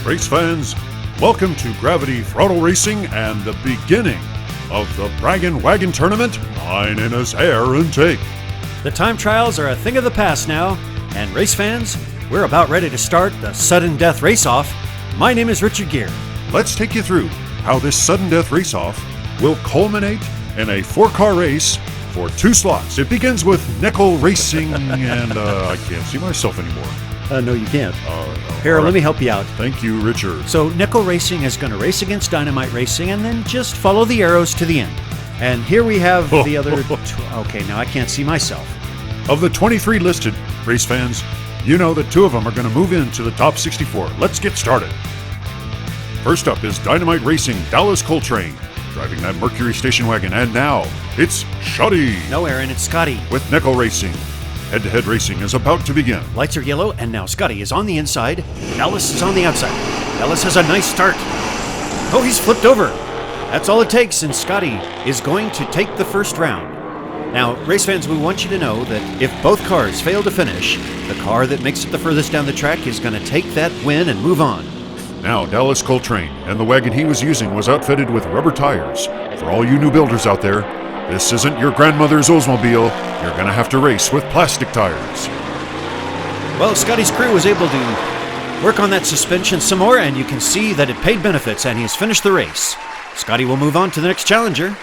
Race fans, welcome to Gravity Throttle Racing and the beginning of the Braggin Wagon tournament. My name is Air and Take. The time trials are a thing of the past now, and race fans, we're about ready to start the sudden death race-off. My name is Richard Gere. Let's take you through how this sudden death race-off will culminate in a 4-car race for 2 slots. It begins with Nickel Racing, and I can't see myself anymore. No, you can't. Here, let me help you out. Thank you, Richard. So, Nickel Racing is going to race against Dynamite Racing and then just follow the arrows to the end. And here we have the other... Okay, now I can't see myself. Of the 23 listed, race fans, you know that 2 of them are going to move into the top 64. Let's get started. First up is Dynamite Racing, Dallas Coltrane, driving that Mercury station wagon. And now, it's Shuddy. No, Aaron, it's Scotty. With Nickel Racing. Head-to-head racing is about to begin. Lights are yellow, and now Scotty is on the inside. Dallas is on the outside. Dallas has a nice start. Oh, he's flipped over. That's all it takes, and Scotty is going to take the first round. Now, race fans, we want you to know that if both cars fail to finish, the car that makes it the furthest down the track is going to take that win and move on. Now, Dallas Coltrane, and the wagon he was using was outfitted with rubber tires. For all you new builders out there, this isn't your grandmother's Oldsmobile. You're going to have to race with plastic tires. Well, Scotty's crew was able to work on that suspension some more, and you can see that it paid benefits, and he has finished the race. Scotty will move on to the next challenger.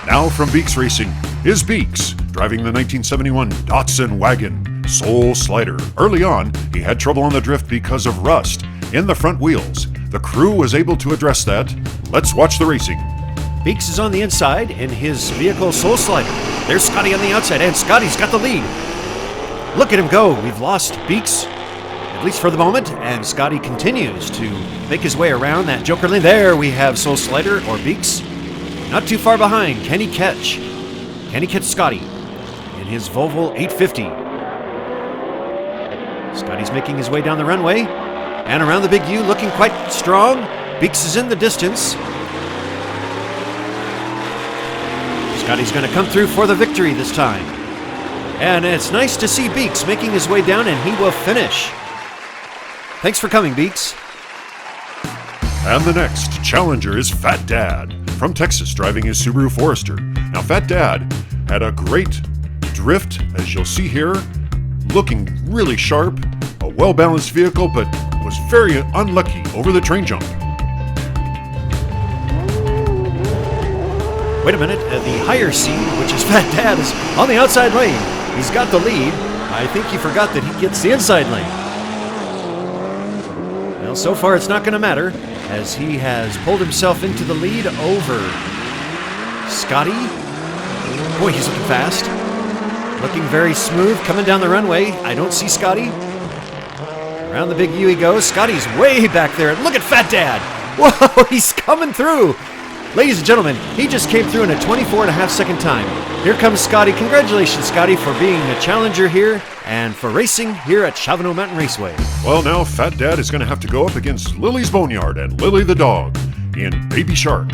Now from Beeks Racing is Beeks, driving the 1971 Datsun wagon, Soul Slider. Early on, he had trouble on the drift because of rust in the front wheels. The crew was able to address that. Let's watch the racing. Beeks is on the inside in his vehicle Soul Slider. There's Scotty on the outside, and Scotty's got the lead. Look at him go. We've lost Beeks, at least for the moment, and Scotty continues to make his way around that Joker lane. There we have Soul Slider, or Beeks. Not too far behind. Can he catch Scotty in his Volvo 850? Scotty's making his way down the runway and around the big U, looking quite strong. Beeks is in the distance. Scotty's going to come through for the victory this time. And it's nice to see Beeks making his way down, and he will finish. Thanks for coming, Beeks. And the next challenger is Fat Dad from Texas, driving his Subaru Forester. Now, Fat Dad had a great drift, as you'll see here, looking really sharp, a well-balanced vehicle, but was very unlucky over the train jump. Wait a minute, the higher seed, which is Fat Dad, is on the outside lane. He's got the lead. I think he forgot that he gets the inside lane. Well, so far it's not going to matter, as he has pulled himself into the lead over Scotty. Boy, he's looking fast. Looking very smooth, coming down the runway. I don't see Scotty. Around the big U he goes. Scotty's way back there. Look at Fat Dad. Whoa, he's coming through. Ladies and gentlemen, he just came through in a 24.5-second time. Here comes Scotty. Congratulations, Scotty, for being a challenger here and for racing here at Shavano Mountain Raceway. Well, now Fat Dad is going to have to go up against Lily's Boneyard and Lily the dog in Baby Shark.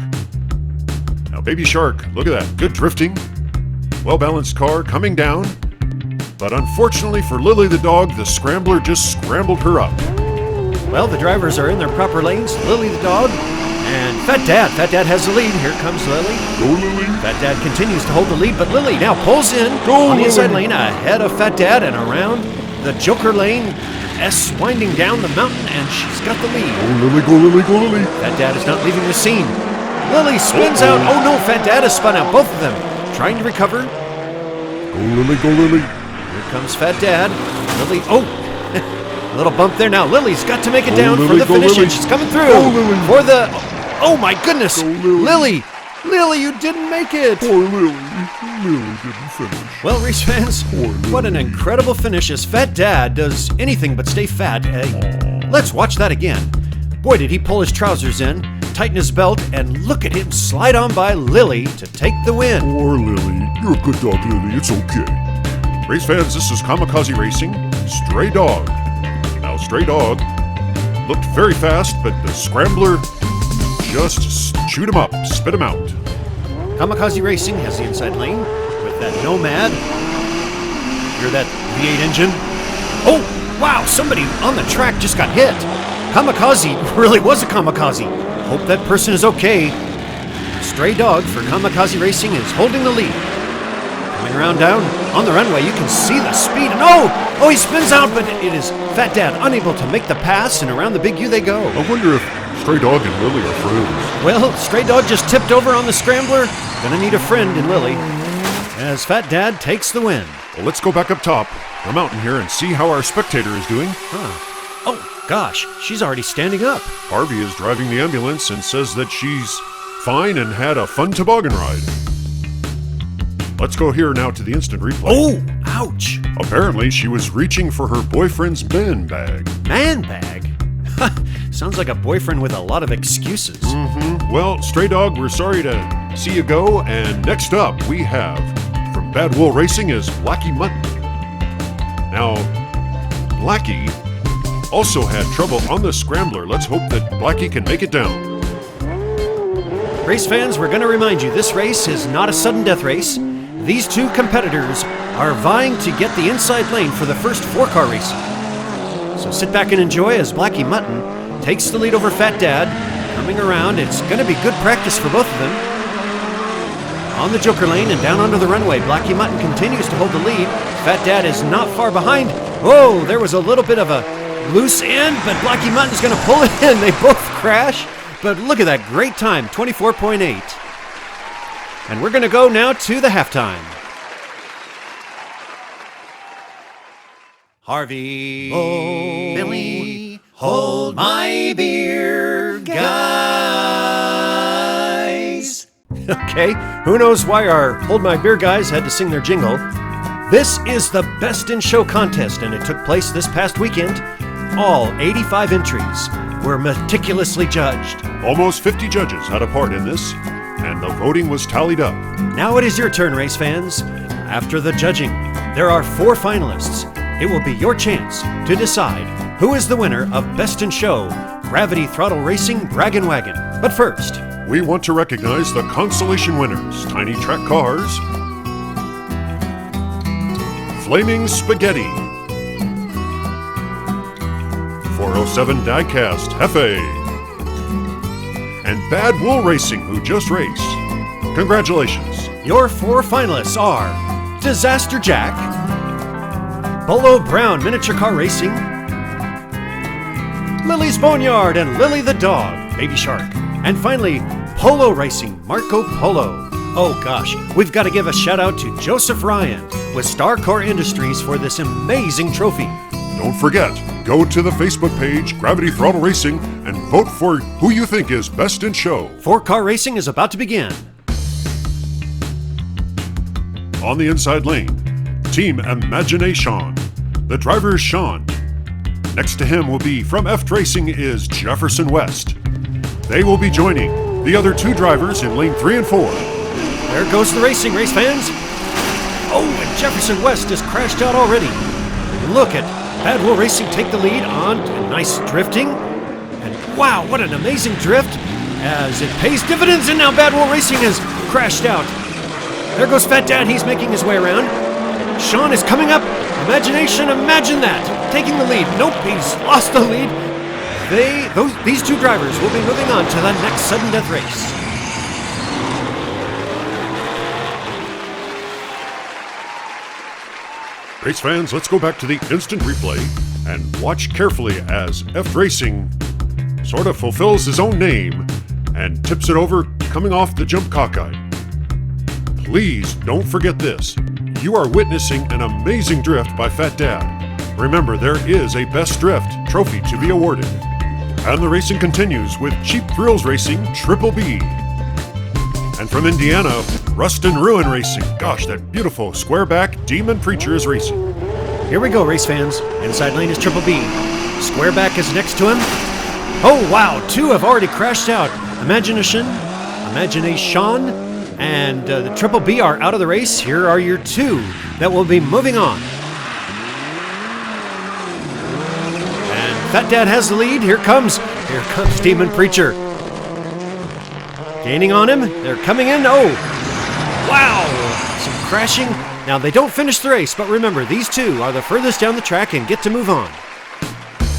Now, Baby Shark, look at that. Good drifting. Well-balanced car coming down. But unfortunately for Lily the dog, the scrambler just scrambled her up. Well, the drivers are in their proper lanes. Lily the dog and Fat Dad. Fat Dad has the lead. Here comes Lily. Go, Lily. Fat Dad continues to hold the lead, but Lily now pulls in Go, on the inside Lily. lane ahead of Fat Dad and around the Joker lane. S winding down the mountain, and she's got the lead. Go, Lily, go, Lily, go, Lily. Fat Dad is not leaving the scene. Lily spins out. Oh no, Fat Dad has spun out. Both of them trying to recover. Go, Lily, go, Lily. Here comes Fat Dad. Lily, oh, a little bump there. Now Lily's got to make it down Lily, for the go, finish, Lily. and she's coming through Go, Lily. for the... Oh my goodness! Go, Lily. Lily, you didn't make it! Poor Lily. Lily didn't finish. Well, race fans, what an incredible finish as Fat Dad does anything but stay fat. Let's watch that again. Boy, did he pull his trousers in, tighten his belt, and look at him slide on by Lily to take the win. Poor Lily. You're a good dog, Lily. It's okay. Race fans, this is Kamikaze Racing, Stray Dog. Now, Stray Dog looked very fast, but the scrambler just chewed him up, spit him out. Kamikaze Racing has the inside lane with that Nomad. Hear that V8 engine? Oh, wow, somebody on the track just got hit. Kamikaze really was a kamikaze. Hope that person is okay. Stray Dog for Kamikaze Racing is holding the lead. Coming around down on the runway, you can see the speed. And oh, he spins out, but it is Fat Dad unable to make the pass, and around the big U they go. I wonder if Stray Dog and Lily are friends. Well, Stray Dog just tipped over on the scrambler. Gonna need a friend in Lily, as Fat Dad takes the win. Well, let's go back up top the mountain here and see how our spectator is doing. Oh, gosh, she's already standing up. Harvey is driving the ambulance and says that she's fine and had a fun toboggan ride. Let's go here now to the instant replay. Oh, ouch. Apparently, she was reaching for her boyfriend's man bag. Man bag? Sounds like a boyfriend with a lot of excuses. Well, Stray Dog, we're sorry to see you go. And next up, we have, from Bad Wool Racing, is Blackie Mutton. Now, Blackie also had trouble on the scrambler. Let's hope that Blackie can make it down. Race fans, we're going to remind you, this race is not a sudden death race. These two competitors are vying to get the inside lane for the first 4-car race. So sit back and enjoy as Blackie Mutton takes the lead over Fat Dad. Coming around, it's going to be good practice for both of them. On the Joker lane and down onto the runway, Blackie Mutton continues to hold the lead. Fat Dad is not far behind. Oh, there was a little bit of a loose end, but Blackie Mutton's going to pull it in. They both crash, but look at that great time, 24.8. And we're going to go now to the halftime. Harvey, Billy, hold my beer, guys. Okay, who knows why our Hold My Beer guys had to sing their jingle. This is the Best in Show contest, and it took place this past weekend. All 85 entries were meticulously judged. Almost 50 judges had a part in this, and the voting was tallied up. Now it is your turn, race fans. After the judging, there are 4 finalists. It will be your chance to decide who is the winner of Best in Show Gravity Throttle Racing Braggin Wagon. But first, we want to recognize the consolation winners: Tiny Track Cars, Flaming Spaghetti, 407 Diecast Hefe, and Bad Wool Racing, who just raced. Congratulations. Your 4 finalists are Disaster Jack, Bolo Brown Miniature Car Racing, Lily's Boneyard and Lily the Dog, Baby Shark, and finally, Polo Racing, Marco Polo. Oh gosh, we've got to give a shout out to Joseph Ryan with Starcore Industries for this amazing trophy. Don't forget, go to the Facebook page, Gravity Throttle Racing, and vote for who you think is Best in Show. 4-car racing is about to begin. On the inside lane, Team Imagination. The driver is Sean. Next to him will be, from F Racing, is Jefferson West. They will be joining the other 2 drivers in lane 3 and 4. There goes the racing, race fans. Oh, and Jefferson West has crashed out already. Look at Bad Wool Racing take the lead on nice drifting. And wow, what an amazing drift as it pays dividends, and now Bad Wool Racing has crashed out. There goes Fat Dad, he's making his way around. Sean is coming up. Imagination, imagine that. Taking the lead. Nope, he's lost the lead. These 2 drivers will be moving on to the next sudden death race. Race fans, let's go back to the instant replay and watch carefully as F Racing sort of fulfills his own name and tips it over coming off the jump cockeyed. Please don't forget this. You are witnessing an amazing drift by Fat Dad. Remember, there is a Best Drift trophy to be awarded. And the racing continues with Cheap Thrills Racing Triple B. And from Indiana, Rust and Ruin Racing. Gosh, that beautiful squareback Demon Preacher is racing. Here we go, race fans. Inside lane is Triple B. Squareback is next to him. Oh, wow, 2 have already crashed out. Imagination, and the Triple B are out of the race. Here are your 2 that will be moving on. And Fat Dad has the lead. Here comes Demon Preacher. Gaining on him. They're coming in. Oh, wow. Some crashing. Now, they don't finish the race, but remember, these 2 are the furthest down the track and get to move on.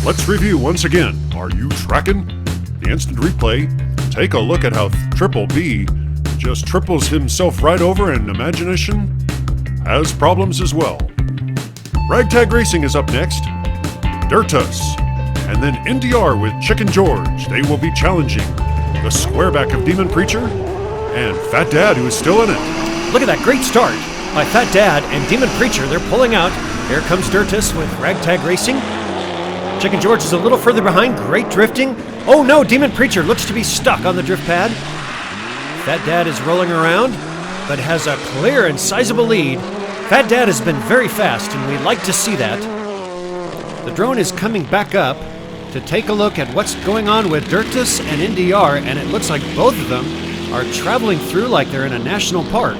Let's review once again. Are you tracking? The instant replay. Take a look at how Triple B just triples himself right over, and Imagination has problems as well. Ragtag Racing is up next. Dirtus. And then NDR with Chicken George. They will be challenging the squareback of Demon Preacher and Fat Dad, who is still in it. Look at that great start by Fat Dad and Demon Preacher. They're pulling out. Here comes Dirtus with Ragtag Racing. Chicken George is a little further behind. Great drifting. Oh no, Demon Preacher looks to be stuck on the drift pad. Fat Dad is rolling around, but has a clear and sizable lead. Fat Dad has been very fast, and we like to see that. The drone is coming back up to take a look at what's going on with Dirtus and NDR, and it looks like both of them are traveling through like they're in a national park.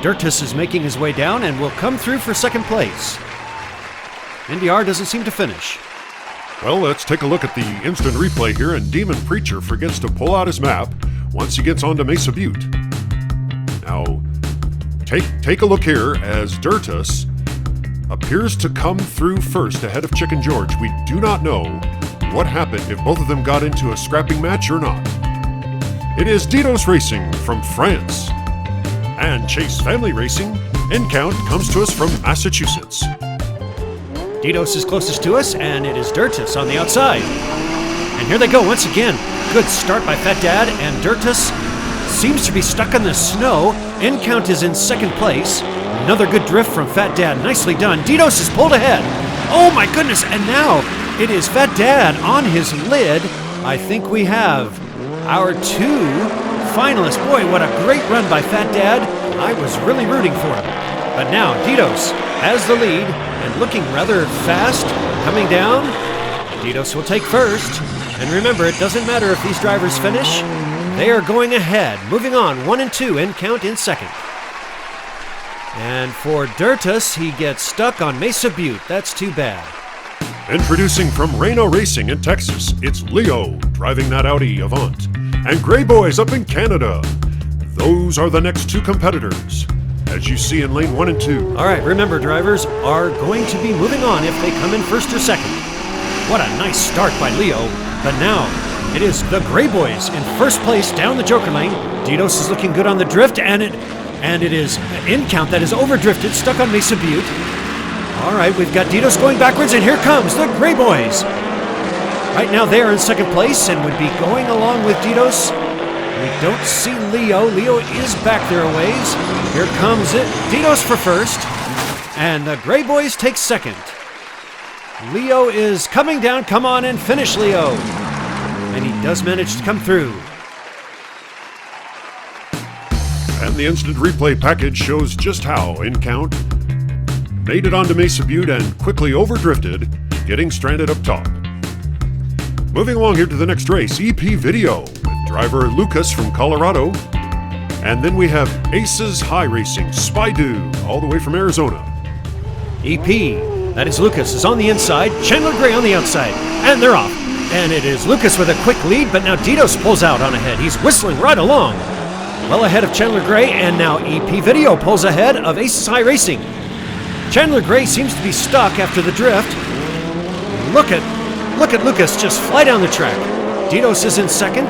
Dirtus is making his way down and will come through for second place. NDR doesn't seem to finish. Well, let's take a look at the instant replay here, and Demon Preacher forgets to pull out his map once he gets onto Mesa Butte. Now, take a look here as Dirtus appears to come through first ahead of Chicken George. We do not know what happened, if both of them got into a scrapping match or not. It is Diecast Racing from France. And Chase Family Racing in count comes to us from Massachusetts. Diecast is closest to us, and it is Dirtus on the outside. And here they go once again. Good start by Fat Dad, and Dirtus seems to be stuck in the snow. Count is in second place. Another good drift from Fat Dad. Nicely done. Diecast is pulled ahead. Oh my goodness, and now it is Fat Dad on his lid. I think we have our two finalists. Boy, what a great run by Fat Dad. I was really rooting for him. But now Diecast has the lead and looking rather fast, coming down. Diecast will take first. And remember, it doesn't matter if these drivers finish. They are going ahead. Moving on, 1 and 2, Count in second. And for Dirtus, he gets stuck on Mesa Butte. That's too bad. Introducing from Reno Racing in Texas, it's Leo driving that Audi Avant. And Grey Boys up in Canada. Those are the next two competitors, as you see in lane 1 and 2. All right, remember, drivers are going to be moving on if they come in first or second. What a nice start by Leo. But now, it is the Grey Boys in first place down the Joker lane. Diecast is looking good on the drift, and it is Count that is overdrifted, stuck on Mesa Butte. All right, we've got Diecast going backwards, and here comes the Grey Boys. Right now, they are in second place and would be going along with Diecast. We don't see Leo. Leo is back there a ways. Here comes it. Diecast for first, and the Grey Boys take second. Leo is coming down. Come on and finish, Leo. And he does manage to come through. And the instant replay package shows just how Count made it onto Mesa Butte and quickly overdrifted, getting stranded up top. Moving along here to the next race, EP Video with driver Lucas from Colorado. And then we have Aces High Racing, Spydo, all the way from Arizona. EP, that is Lucas, is on the inside, Chandler Gray on the outside, and they're off. And it is Lucas with a quick lead, but now Diecast pulls out on ahead. He's whistling right along. Well ahead of Chandler Gray, and now EP Video pulls ahead of Aces High Racing. Chandler Gray seems to be stuck after the drift. Look at Lucas just fly down the track. Diecast is in second.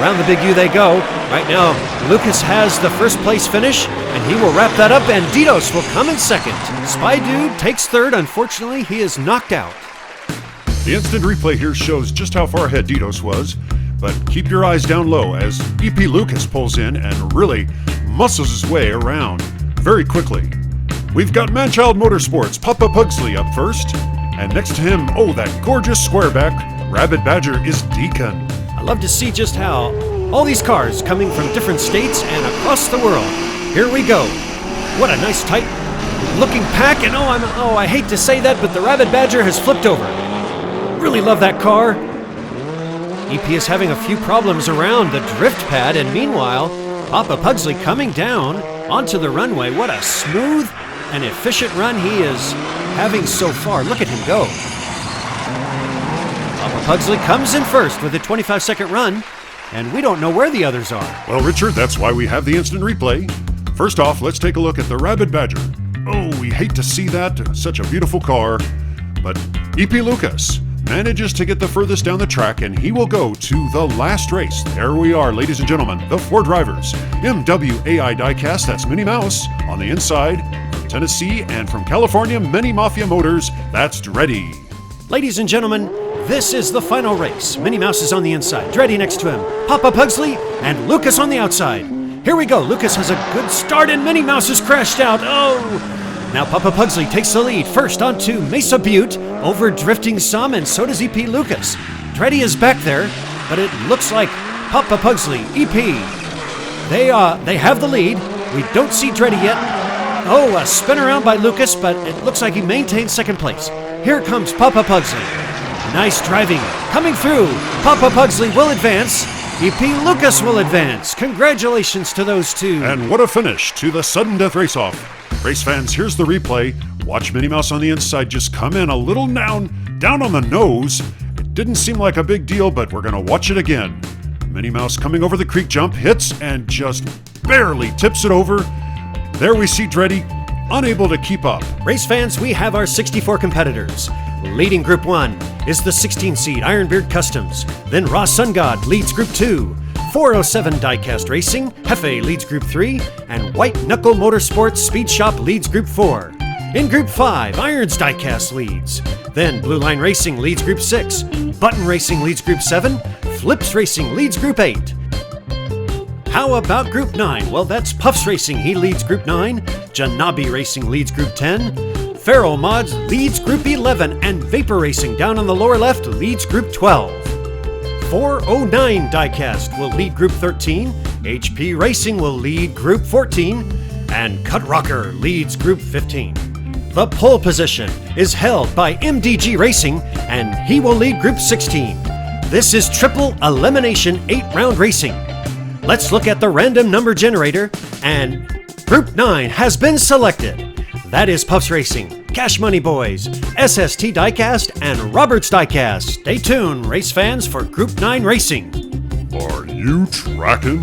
Around the Big U they go. Right now, Lucas has the first place finish, and he will wrap that up, and Diecast will come in second. Spy Dude takes third. Unfortunately, he is knocked out. The instant replay here shows just how far ahead Diecast was, but keep your eyes down low as EP Lucas pulls in and really muscles his way around very quickly. We've got Manchild Motorsports' Papa Pugsley up first, and next to him, oh, that gorgeous squareback, Rabbit Badger, is Deacon. I love to see just how all these cars coming from different states and across the world. Here we go. What a nice tight looking pack, and I hate to say that, but the Rabbit Badger has flipped over. Really love that car. EP is having a few problems around the drift pad, and meanwhile, Papa Pugsley coming down onto the runway. What a smooth and efficient run he is having so far. Look at him go. Papa Pugsley comes in first with a 25-second run, and we don't know where the others are. Well, Richard, that's why we have the instant replay. First off, let's take a look at the Rabbit Badger. Oh, we hate to see that. Such a beautiful car. But EP Lucas manages to get the furthest down the track, and he will go to the last race. There we are, ladies and gentlemen, the 4 drivers. MWAI Diecast, that's Minnie Mouse on the inside. From Tennessee and from California, Mini Mafia Motors, that's Dreddy. Ladies and gentlemen, this is the final race. Minnie Mouse is on the inside, Dreddy next to him, Papa Pugsley, and Lucas on the outside. Here we go. Lucas has a good start, and Minnie Mouse has crashed out. Oh! Now Papa Pugsley takes the lead, first onto Mesa Butte, over drifting some, and so does EP Lucas. Dreddy is back there, but it looks like Papa Pugsley, EP, they have the lead. We don't see Dreddy yet. Oh, a spin around by Lucas, but it looks like he maintains second place. Here comes Papa Pugsley. Nice driving, coming through. Papa Pugsley will advance. EP Lucas will advance. Congratulations to those two. And what a finish to the sudden death race-off. Race fans, here's the replay. Watch Minnie Mouse on the inside just come in a little down on the nose. It didn't seem like a big deal, but we're gonna watch it again. Minnie Mouse coming over the creek jump, hits and just barely tips it over. There we see Dreddy, unable to keep up. Race fans, we have our 64 competitors. Leading Group 1 is the 16 seed Ironbeard Customs. Then Raw Sun God leads Group 2. 407 Diecast Racing, Hefe leads Group 3, and White Knuckle Motorsports Speed Shop leads Group 4. In Group 5, Irons Diecast leads. Then Blue Line Racing leads Group 6, Button Racing leads Group 7, Flips Racing leads Group 8. How about Group 9? Well, that's Puffs Racing, he leads Group 9, Janabi Racing leads Group 10, Pharaoh Mods leads Group 11, and Vapor Racing down on the lower left leads Group 12. 409 Diecast will lead Group 13, HP Racing will lead Group 14, and Cut Rocker leads Group 15. The pole position is held by MDG Racing, and he will lead Group 16. This is triple elimination 8-round racing. Let's look at the random number generator, and Group 9 has been selected. That is Puffs Racing, Cash Money Boys, SST Diecast, and Roberts Diecast. Stay tuned, race fans, for Group 9 racing. Are you tracking?